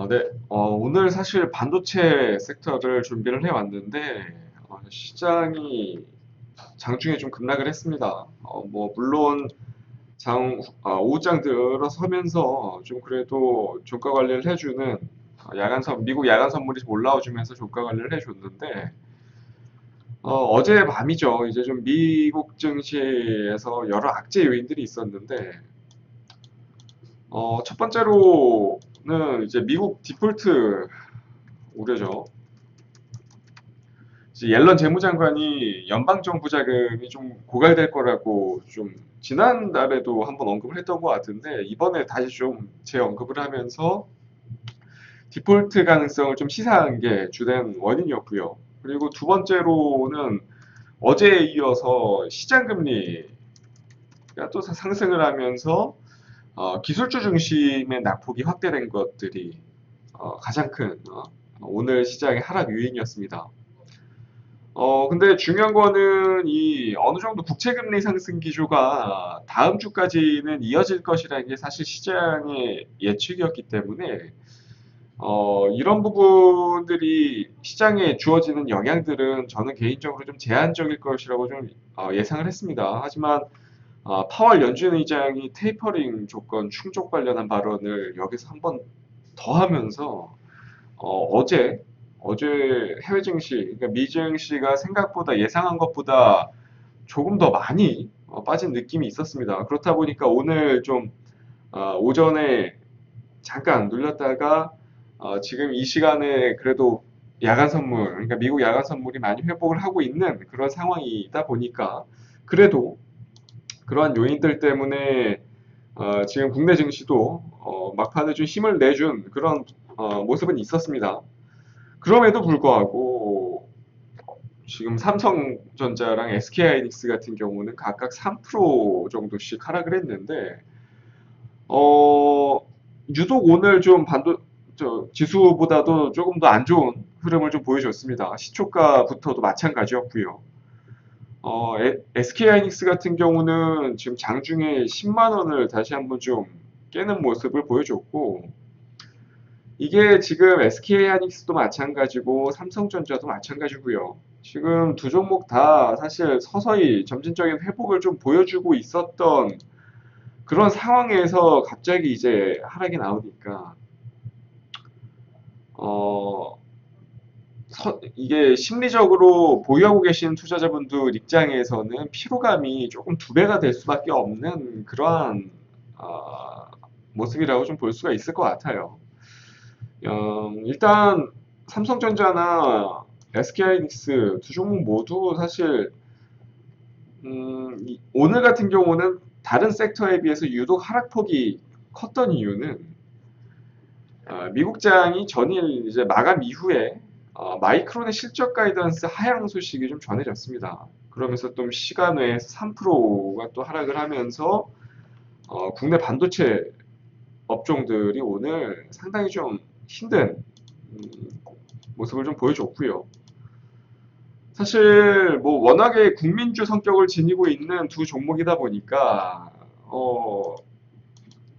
네. 오늘 사실 반도체 sektor를 준비를 해왔는데, 시장이 장중에 좀 급락을 했습니다. 물론 오후장 들어서면서 좀 그래도 종가 관리를 해주는 미국 야간 선물이 좀 올라와주면서 종가 관리를 해줬는데, 어제 밤이죠. 이제 좀 미국 증시에서 여러 악재 요인들이 있었는데, 첫 번째로는 이제 미국 디폴트 우려죠. 이제 옐런 재무장관이 연방정부 자금이 좀 고갈될 거라고 좀 지난달에도 한번 언급을 했던 것 같은데 이번에 다시 좀 재언급을 하면서 디폴트 가능성을 좀 시사한 게 주된 원인이었고요. 그리고 두 번째로는 어제에 이어서 시장 금리가 또 상승을 하면서 기술주 중심의 낙폭이 확대된 것들이 가장 큰 오늘 시장의 하락 요인이었습니다. 근데 중요한 거는 이 어느 정도 국채금리 상승 기조가 다음 주까지는 이어질 것이라는 게 사실 시장의 예측이었기 때문에 이런 부분들이 시장에 주어지는 영향들은 저는 개인적으로 좀 제한적일 것이라고 좀 예상을 했습니다. 하지만 파월 연준 의장이 테이퍼링 조건 충족 관련한 발언을 여기서 한번 더 하면서 어제 해외 증시, 그러니까 미 증시가 생각보다 예상한 것보다 조금 더 많이 빠진 느낌이 있었습니다. 그렇다 보니까 오늘 좀 오전에 잠깐 눌렸다가 지금 이 시간에 그래도 야간 선물, 그러니까 미국 야간 선물이 많이 회복을 하고 있는 그런 상황이다 보니까 그래도 그러한 요인들 때문에 지금 국내 증시도 막판에 좀 힘을 내준 그런 모습은 있었습니다. 그럼에도 불구하고 지금 삼성전자랑 SK하이닉스 같은 경우는 각각 3% 정도씩 하락을 했는데 어, 유독 오늘 좀 지수보다도 조금 더 안 좋은 흐름을 좀 보여줬습니다. 시초가부터도 마찬가지였고요. SK하이닉스 같은 경우는 지금 장중에 10만 원을 다시 한번 좀 깨는 모습을 보여줬고 이게 지금 SK하이닉스도 마찬가지고 삼성전자도 마찬가지고요. 지금 두 종목 다 사실 서서히 점진적인 회복을 좀 보여주고 있었던 그런 상황에서 갑자기 이제 하락이 나오니까 어, 이게 심리적으로 보유하고 계신 투자자분들 입장에서는 피로감이 조금 두 배가 될 수밖에 없는 그러한 모습이라고 좀 볼 수가 있을 것 같아요. 일단 삼성전자나 SK하이닉스 두 종목 모두 사실 오늘 같은 경우는 다른 섹터에 비해서 유독 하락폭이 컸던 이유는 미국장이 전일 이제 마감 이후에 마이크론의 실적 가이던스 하향 소식이 좀 전해졌습니다. 그러면서 좀 시간 외에서 3%가 또 하락을 하면서 국내 반도체 업종들이 오늘 상당히 좀 힘든 음, 모습을 좀 보여줬고요. 사실 뭐 워낙에 국민주 성격을 지니고 있는 두 종목이다 보니까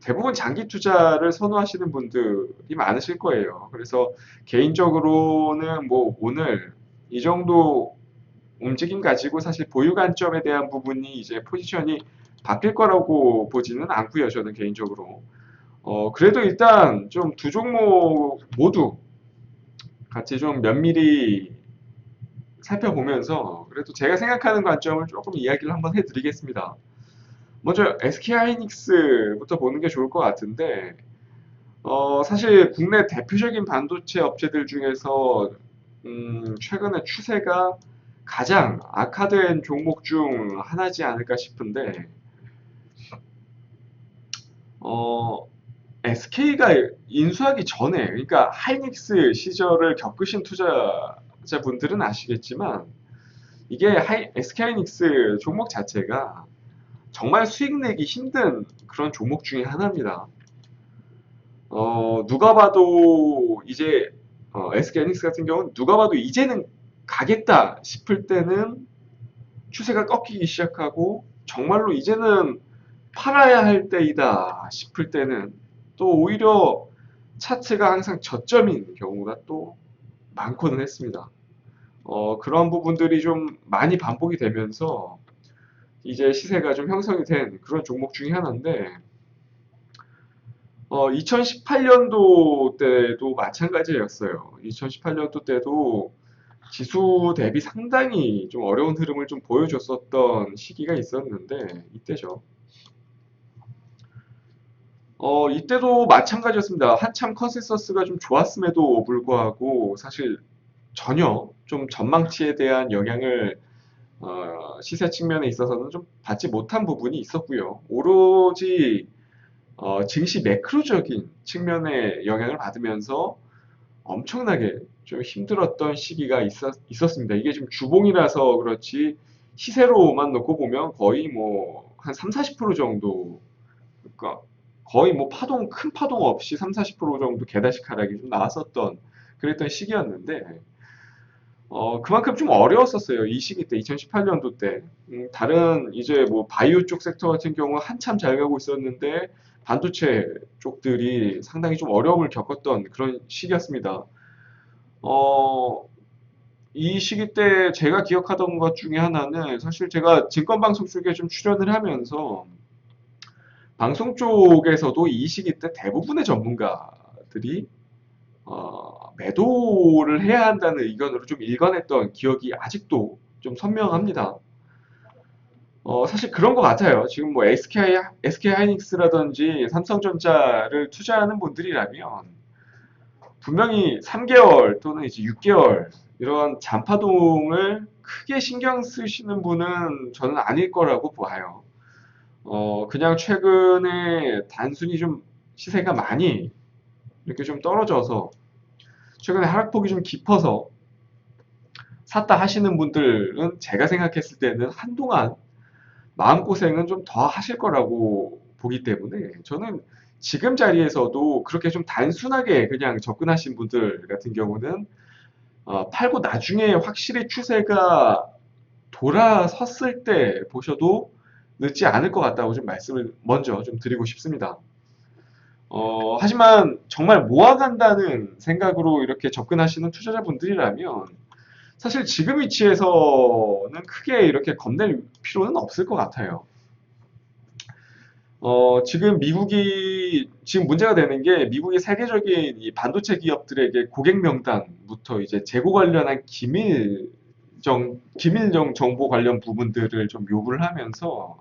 대부분 장기 투자를 선호하시는 분들이 많으실 거예요. 그래서 개인적으로는 뭐 오늘 이 정도 움직임 가지고 사실 보유 관점에 대한 부분이 이제 포지션이 바뀔 거라고 보지는 않고요. 저는 개인적으로. 그래도 일단 좀 두 종목 모두 같이 좀 면밀히 살펴보면서 그래도 제가 생각하는 관점을 조금 이야기를 한번 해드리겠습니다. 먼저 SK하이닉스부터 보는 게 좋을 것 같은데 사실 국내 대표적인 반도체 업체들 중에서 최근에 추세가 가장 악화된 종목 중 하나지 않을까 싶은데 SK가 인수하기 전에 그러니까 하이닉스 시절을 겪으신 투자자분들은 아시겠지만 이게 SK하이닉스 종목 자체가 정말 수익 내기 힘든 그런 종목 중에 하나입니다. 누가 봐도 이제 SK하이닉스 같은 경우는 누가 봐도 이제는 가겠다 싶을 때는 추세가 꺾이기 시작하고 정말로 이제는 팔아야 할 때이다 싶을 때는 또 오히려 차트가 항상 저점인 경우가 또 많고는 했습니다. 그런 부분들이 좀 많이 반복이 되면서 이제 시세가 좀 형성이 된 그런 종목 중에 하나인데, 2018년도 때도 마찬가지였어요. 2018년도 때도 지수 대비 상당히 좀 어려운 흐름을 좀 보여줬었던 시기가 있었는데, 이때죠. 이때도 마찬가지였습니다. 한참 컨센서스가 좀 좋았음에도 불구하고 사실 전혀 좀 전망치에 대한 영향을 시세 측면에 있어서는 좀 받지 못한 부분이 있었고요. 오로지 증시 매크로적인 측면의 영향을 받으면서 엄청나게 좀 힘들었던 시기가 있었습니다. 이게 지금 주봉이라서 그렇지 시세로만 놓고 보면 거의 뭐 한 3, 40% 정도, 그러니까 거의 뭐 큰 파동 없이 3, 40% 정도 개다식 하락이 좀 나왔었던 그랬던 시기였는데, 그만큼 좀 어려웠었어요. 이 시기 때, 2018년도 때. 다른 이제 뭐 바이오 쪽 섹터 같은 경우 한참 잘 가고 있었는데 반도체 쪽들이 상당히 좀 어려움을 겪었던 그런 시기였습니다. 어, 이 시기 때 제가 기억하던 것 중에 하나는 사실 제가 증권방송 쪽에 좀 출연을 하면서 방송 쪽에서도 이 시기 때 대부분의 전문가들이 매도를 해야 한다는 의견으로 좀 일관했던 기억이 아직도 좀 선명합니다. 사실 그런 것 같아요. 지금 뭐 SK 하이닉스라든지 삼성전자를 투자하는 분들이라면 분명히 3개월 또는 이제 6개월 이런 잔파동을 크게 신경 쓰시는 분은 저는 아닐 거라고 봐요. 그냥 최근에 단순히 좀 시세가 많이 이렇게 좀 떨어져서 최근에 하락폭이 좀 깊어서 샀다 하시는 분들은 제가 생각했을 때는 한동안 마음고생은 좀 더 하실 거라고 보기 때문에 저는 지금 자리에서도 그렇게 좀 단순하게 그냥 접근하신 분들 같은 경우는 팔고 나중에 확실히 추세가 돌아섰을 때 보셔도 늦지 않을 것 같다고 좀 말씀을 먼저 좀 드리고 싶습니다. 하지만 정말 모아간다는 생각으로 이렇게 접근하시는 투자자분들이라면 사실 지금 위치에서는 크게 이렇게 겁낼 필요는 없을 것 같아요. 지금 문제가 되는 게 미국의 세계적인 이 반도체 기업들에게 고객 명단부터 이제 재고 관련한 기밀정 정보 관련 부분들을 좀 요구를 하면서,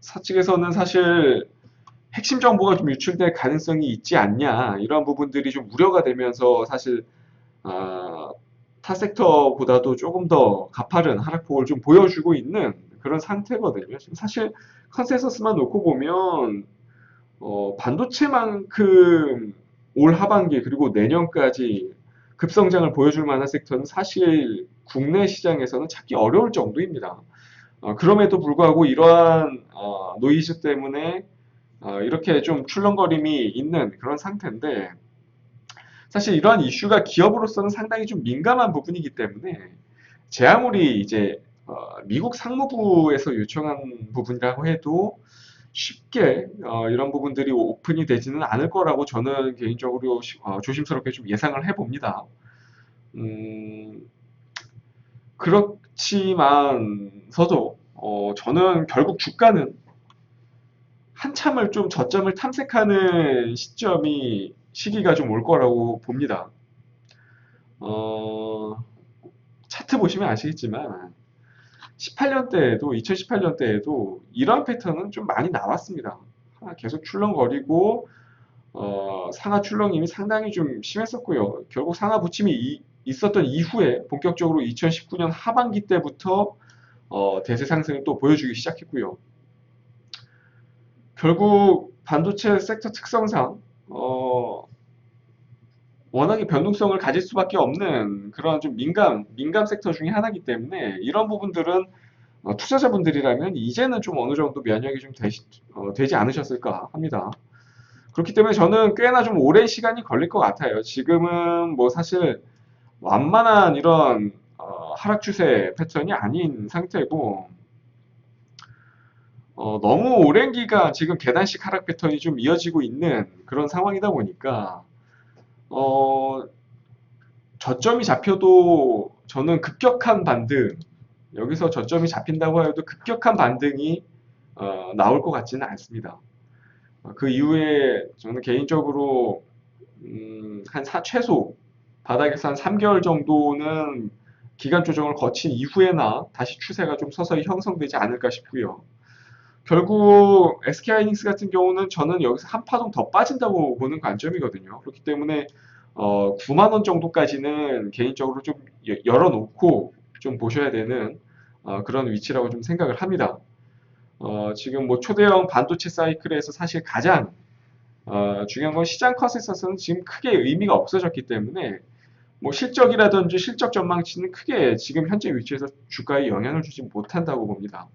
사측에서는 사실 핵심 정보가 좀 유출될 가능성이 있지 않냐, 이런 부분들이 좀 우려가 되면서 사실 아, 타 섹터보다도 조금 더 가파른 하락폭을 좀 보여주고 있는 그런 상태거든요. 지금 사실 컨센서스만 놓고 보면 반도체만큼 올 하반기 그리고 내년까지 급성장을 보여줄 만한 섹터는 사실 국내 시장에서는 찾기 어려울 정도입니다. 그럼에도 불구하고 이러한 노이즈 때문에 이렇게 좀 출렁거림이 있는 그런 상태인데, 사실 이러한 이슈가 기업으로서는 상당히 좀 민감한 부분이기 때문에 제 아무리 이제 미국 상무부에서 요청한 부분이라고 해도 쉽게 이런 부분들이 오픈이 되지는 않을 거라고 저는 개인적으로 조심스럽게 좀 예상을 해봅니다. 음, 그렇지만서도 저는 결국 주가는 한참을 좀 저점을 탐색하는 시기가 좀 올 거라고 봅니다. 어, 차트 보시면 아시겠지만 18년대에도 2018년대에도 이런 패턴은 좀 많이 나왔습니다. 계속 출렁거리고 상하 출렁임이 상당히 좀 심했었고요. 결국 상하 붙임이 있었던 이후에 본격적으로 2019년 하반기 때부터 대세 상승을 또 보여주기 시작했고요. 결국 반도체 섹터 특성상 워낙에 변동성을 가질 수밖에 없는 그런 좀 민감 섹터 중에 하나이기 때문에 이런 부분들은 투자자분들이라면 이제는 좀 어느 정도 면역이 좀 되지 않으셨을까 합니다. 그렇기 때문에 저는 꽤나 좀 오랜 시간이 걸릴 것 같아요. 지금은 뭐 사실 완만한 이런 하락 추세 패턴이 아닌 상태고, 너무 오랜 기간 지금 계단식 하락 패턴이 좀 이어지고 있는 그런 상황이다 보니까 어, 저점이 잡혀도 저는 급격한 반등, 여기서 저점이 잡힌다고 해도 급격한 반등이 나올 것 같지는 않습니다. 그 이후에 저는 개인적으로 최소 바닥에서 한 3개월 정도는 기간 조정을 거친 이후에나 다시 추세가 좀 서서히 형성되지 않을까 싶고요. 결국 SK하이닉스 같은 경우는 저는 여기서 한 파동 더 빠진다고 보는 관점이거든요. 그렇기 때문에 9만 원 정도까지는 개인적으로 좀 열어놓고 좀 보셔야 되는 그런 위치라고 좀 생각을 합니다. 지금 뭐 초대형 반도체 사이클에서 사실 가장 중요한 건 시장 컷에 있어서는 지금 크게 의미가 없어졌기 때문에 뭐 실적이라든지 실적 전망치는 크게 지금 현재 위치에서 주가에 영향을 주지 못한다고 봅니다.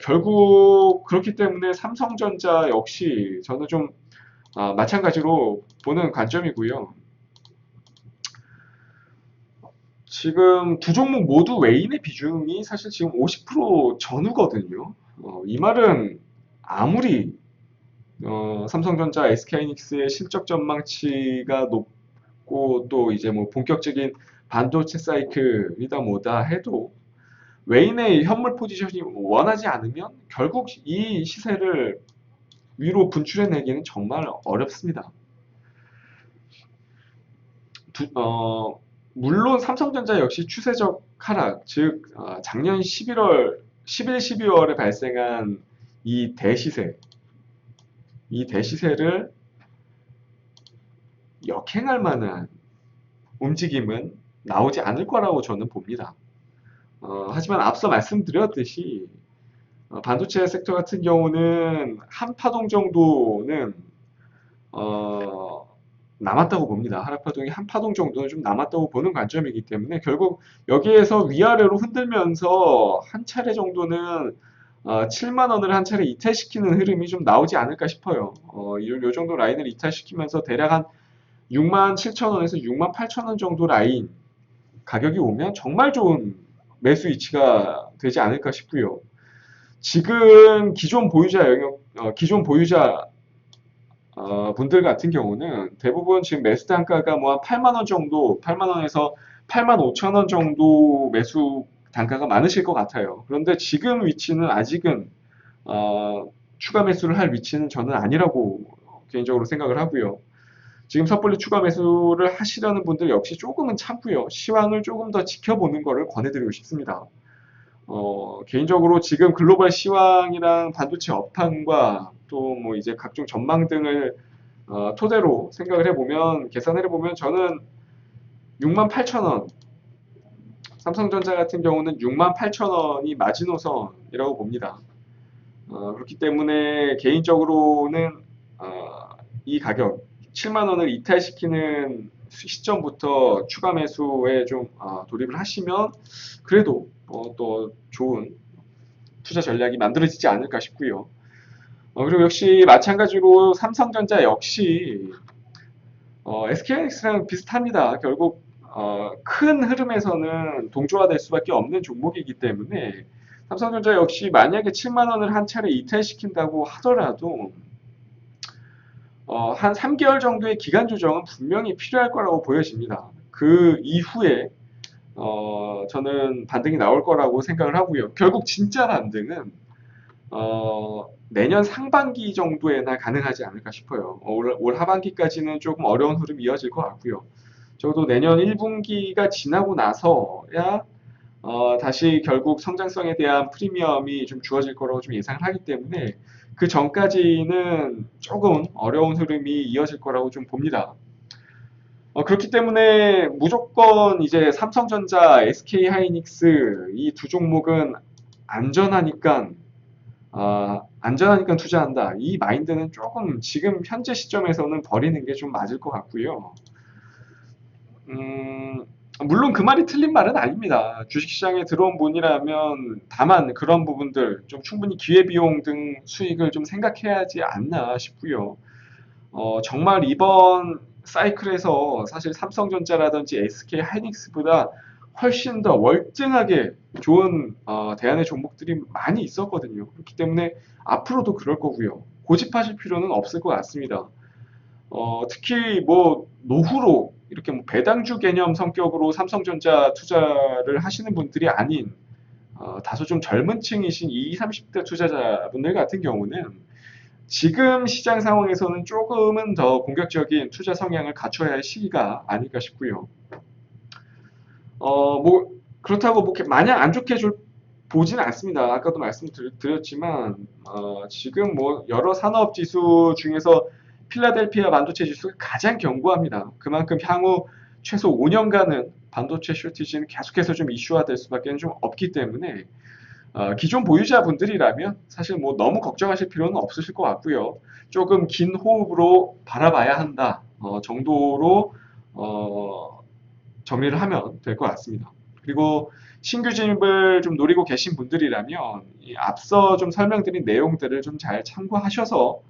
결국 그렇기 때문에 삼성전자 역시 저는 좀 마찬가지로 보는 관점이고요. 지금 두 종목 모두 외인의 비중이 사실 지금 50% 전후거든요. 이 말은 아무리 삼성전자, SK하이닉스의 실적 전망치가 높고 또 이제 뭐 본격적인 반도체 사이클이다 뭐다 해도 외인의 현물 포지션이 원하지 않으면 결국 이 시세를 위로 분출해내기는 정말 어렵습니다. 물론 삼성전자 역시 추세적 하락, 즉 작년 11일, 12월에 발생한 이 대시세, 이 대시세를 역행할 만한 움직임은 나오지 않을 거라고 저는 봅니다. 하지만 앞서 말씀드렸듯이 반도체 섹터 같은 경우는 한 파동 정도는 어, 남았다고 봅니다. 하락 파동이 한 파동 정도는 좀 남았다고 보는 관점이기 때문에 결국 여기에서 위아래로 흔들면서 한 차례 정도는 7만 원을 한 차례 이탈시키는 흐름이 좀 나오지 않을까 싶어요. 요 정도 라인을 이탈시키면서 대략 한 6만 7천 원에서 6만 8천 원 정도 라인 가격이 오면 정말 좋은 매수 위치가 되지 않을까 싶고요. 지금 기존 보유자 분들 같은 경우는 대부분 지금 매수 단가가 뭐 한 8만 원 정도, 8만 원에서 8만 5천 원 정도 매수 단가가 많으실 것 같아요. 그런데 지금 위치는 아직은 추가 매수를 할 위치는 저는 아니라고 개인적으로 생각을 하고요. 지금 섣불리 추가 매수를 하시려는 분들 역시 조금은 참고요. 시황을 조금 더 지켜보는 것을 권해드리고 싶습니다. 개인적으로 지금 글로벌 시황이랑 반도체 업황과 또 뭐 이제 각종 전망 등을 토대로 생각을 해보면, 계산을 해보면 저는 6만 8천 원, 삼성전자 같은 경우는 6만 8천 원이 마지노선이라고 봅니다. 그렇기 때문에 개인적으로는 이 가격 7만 원을 이탈시키는 시점부터 추가 매수에 좀 돌입을 하시면 그래도 또 좋은 투자 전략이 만들어지지 않을까 싶고요. 그리고 역시 마찬가지로 삼성전자 역시 SK하이닉스랑 비슷합니다. 결국 큰 흐름에서는 동조화될 수밖에 없는 종목이기 때문에 삼성전자 역시 만약에 7만 원을 한 차례 이탈시킨다고 하더라도 한 3개월 정도의 기간 조정은 분명히 필요할 거라고 보여집니다. 그 이후에 저는 반등이 나올 거라고 생각을 하고요. 결국 진짜 반등은 내년 상반기 정도에나 가능하지 않을까 싶어요. 올 하반기까지는 조금 어려운 흐름이 이어질 것 같고요. 적어도 내년 1분기가 지나고 나서야 다시 결국 성장성에 대한 프리미엄이 좀 주어질 거라고 좀 예상을 하기 때문에 그 전까지는 조금 어려운 흐름이 이어질 거라고 좀 봅니다. 그렇기 때문에 무조건 이제 삼성전자, SK하이닉스 이 두 종목은 안전하니까 안전하니까 투자한다. 이 마인드는 조금 지금 현재 시점에서는 버리는 게 좀 맞을 것 같고요. 물론 그 말이 틀린 말은 아닙니다. 주식시장에 들어온 분이라면 다만 그런 부분들 좀 충분히 기회비용 등 수익을 좀 생각해야 하지 않나 싶고요. 정말 이번 사이클에서 사실 삼성전자라든지 SK 하이닉스보다 훨씬 더 월등하게 좋은 대안의 종목들이 많이 있었거든요. 그렇기 때문에 앞으로도 그럴 거고요. 고집하실 필요는 없을 것 같습니다. 특히 뭐 노후로 이렇게 뭐 배당주 개념 성격으로 삼성전자 투자를 하시는 분들이 아닌 다소 좀 젊은 층이신 20, 30대 투자자분들 같은 경우는 지금 시장 상황에서는 조금은 더 공격적인 투자 성향을 갖춰야 할 시기가 아닐까 싶고요. 뭐 그렇다고 뭐 이렇게 마냥 안 좋게 보지는 않습니다. 아까도 말씀드렸지만 지금 뭐 여러 산업 지수 중에서 필라델피아 반도체 지수가 가장 견고합니다. 그만큼 향후 최소 5년간은 반도체 쇼티지는 계속해서 좀 이슈화될 수밖에 좀 없기 때문에 기존 보유자분들이라면 사실 뭐 너무 걱정하실 필요는 없으실 것 같고요. 조금 긴 호흡으로 바라봐야 한다 정도로 정리를 하면 될 것 같습니다. 그리고 신규 진입을 좀 노리고 계신 분들이라면 이 앞서 좀 설명드린 내용들을 좀 잘 참고하셔서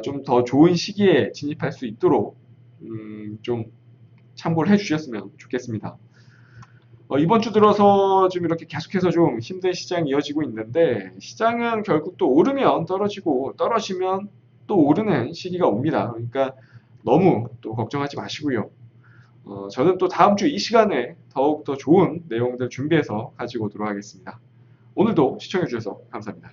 좀 더 좋은 시기에 진입할 수 있도록 좀 참고를 해주셨으면 좋겠습니다. 이번 주 들어서 좀 이렇게 계속해서 좀 힘든 시장이 이어지고 있는데 시장은 결국 또 오르면 떨어지고 떨어지면 또 오르는 시기가 옵니다. 그러니까 너무 또 걱정하지 마시고요. 저는 또 다음 주 이 시간에 더욱더 좋은 내용들 준비해서 가지고 오도록 하겠습니다. 오늘도 시청해주셔서 감사합니다.